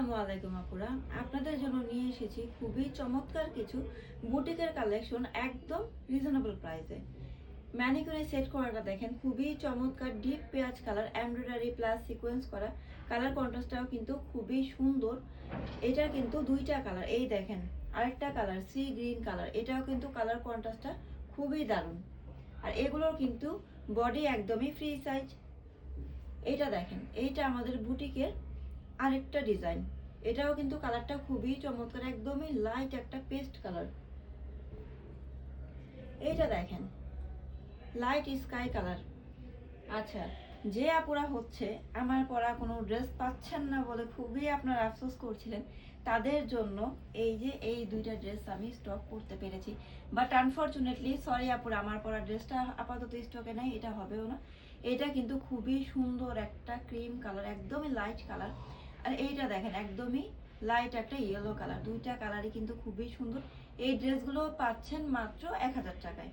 আসসালামু আলাইকুম আপুরা, আপনাদের জন্য নিয়ে এসেছি খুবই চমৎকার কিছু বুটিকের কালেকশন একদম রিজনেবল প্রাইসে। ম্যানিকুইনের সেট করাটা দেখেন খুবই চমৎকার, ডিপ পেঁয়াজ কালার, এমব্রয়ডারি প্লাস সিকোয়েন্স করা। কালার কন্ট্রাস্টটাও কিন্তু খুবই সুন্দর। এটা কিন্তু দুইটা কালার, এই দেখেন আরেকটা কালার সি গ্রিন কালার, এটাও কিন্তু কালার কন্ট্রাস্টটা খুবই দারুণ। আর এগুলোর কিন্তু বডি একদমই ফ্রি সাইজ। এইটা দেখেন, এইটা আমাদের বুটিকের আরেকটা ডিজাইন। এটাও কিন্তু কালারটা খুবই চমৎকার, একদমই লাইট একটা পেস্ট কালার। এইটা দেখেন লাইট স্কাই কালার। আচ্ছা, যে আপুরা হচ্ছে আমার পরা কোনো ড্রেস পাচ্ছেন না বলে খুবই আপনারা আফসোস করছিলেন, তাদের জন্য এই যে এই দুইটা ড্রেস আমি স্টক করতে পেরেছি। বাট আনফরচুনেটলি সরি আপুরা, আমার পরা ড্রেসটা আপাতত স্টকে নেই, এটা হবেও না। এটা কিন্তু খুবই সুন্দর একটা ক্রিম কালার, একদমই লাইট কালার। আর এইটা দেখেন একদমই লাইট একটা ইয়েলো কালার, দুইটা কালারই কিন্তু খুবই সুন্দর। এই ড্রেসগুলো পাচ্ছেন মাত্র 1000 টাকায়।